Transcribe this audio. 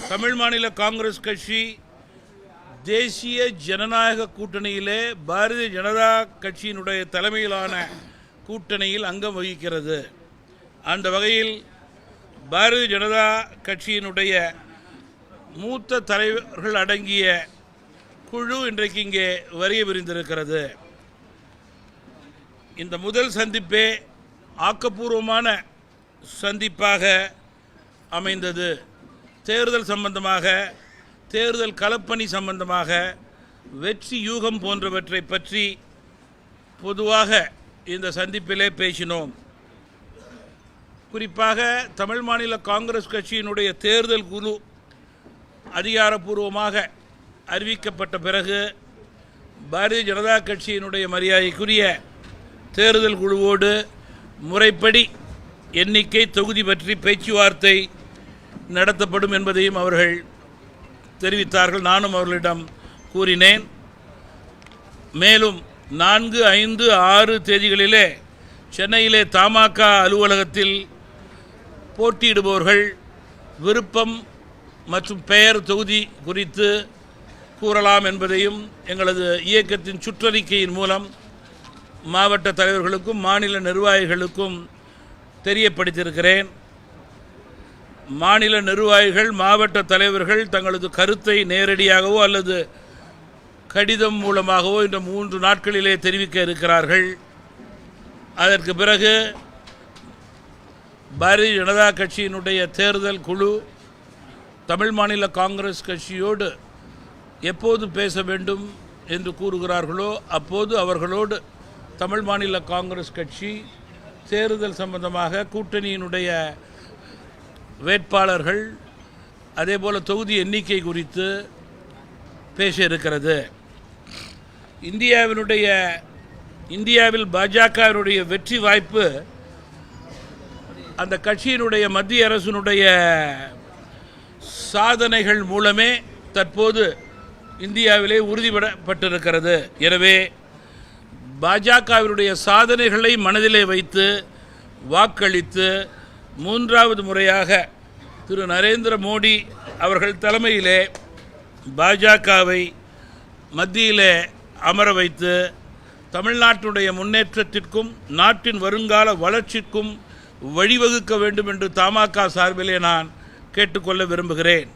தமிழ் மாநில காங்கிரஸ் கட்சி தேசிய ஜனநாயக கூட்டணியிலே பாரதிய ஜனதா கட்சியினுடைய தலைமையிலான கூட்டணியில் அங்கம் வகிக்கிறது. அந்த வகையில் பாரதிய ஜனதா கட்சியினுடைய மூத்த தலைவர்கள் அடங்கிய குழு இன்றைக்கு இங்கே வருகை புரிந்திருக்கிறது. இந்த முதல் சந்திப்பே ஆக்கப்பூர்வமான சந்திப்பாக அமைந்தது. தேர்தல் சம்பந்தமாக, தேர்தல் களப்பணி சம்பந்தமாக, வெற்றி யூகம் போன்றவற்றை பற்றி பொதுவாக இந்த சந்திப்பிலே பேசினோம். குறிப்பாக தமிழ் மாநில காங்கிரஸ் கட்சியினுடைய தேர்தல் குழு அதிகாரப்பூர்வமாக அறிவிக்கப்பட்ட பிறகு பாரதிய ஜனதா கட்சியினுடைய மரியாதைக்குரிய தேர்தல் குழுவோடு முறைப்படி எண்ணிக்கை தொகுதி பற்றி பேச்சுவார்த்தை நடத்தப்படும் என்பதையும் அவர்கள் தெரிவித்தார்கள். நானும் அவர்களிடம் கூறினேன். மேலும் 4, 5, 6 தேதிகளிலே சென்னையிலே தமாக அலுவலகத்தில் போட்டியிடுபவர்கள் விருப்பம் மற்றும் பெயர் தொகுதி குறித்து கூறலாம் என்பதையும் எங்களது இயக்கத்தின் சுற்றறிக்கையின் மூலம் மாவட்ட தலைவர்களுக்கும் மாநில நிர்வாகிகளுக்கும் தெரியப்படுத்தியிருக்கிறேன். மாநில நிர்வாகிகள், மாவட்ட தலைவர்கள் தங்களது கருத்தை நேரடியாகவோ அல்லது கடிதம் மூலமாகவோ இந்த 3 நாட்களிலே தெரிவிக்க இருக்கிறார்கள். அதற்கு பிறகு பாரதிய ஜனதா கட்சியினுடைய தேர்தல் குழு தமிழ் மாநில காங்கிரஸ் கட்சியோடு எப்போது பேச வேண்டும் என்று கூறுகிறார்களோ அப்போது அவர்களோடு தமிழ் மாநில காங்கிரஸ் கட்சி தேர்தல் சம்பந்தமாக கூட்டணியினுடைய வேட்பாளர்கள் அதேபோல் தொகுதி எண்ணிக்கை குறித்து பேச இருக்கிறது. இந்தியாவில் பாஜகவினுடைய வெற்றி வாய்ப்பு அந்த கட்சியினுடைய மத்திய அரசினுடைய சாதனைகள் மூலமே தற்போது இந்தியாவிலே உறுதிப்பட்டிருக்கிறது. எனவே பாஜகவினுடைய சாதனைகளை மனதிலே வைத்து வாக்களித்து 3வது முறையாக திரு நரேந்திர மோடி அவர்கள் தலைமையிலே பாஜகவை மத்தியிலே அமர வைத்து தமிழ்நாட்டுடைய முன்னேற்றத்திற்கும் நாட்டின் வருங்கால வளர்ச்சிக்கும் வழிவகுக்க வேண்டும் என்று தமாக சார்பிலே நான் கேட்டுக்கொள்ள விரும்புகிறேன்.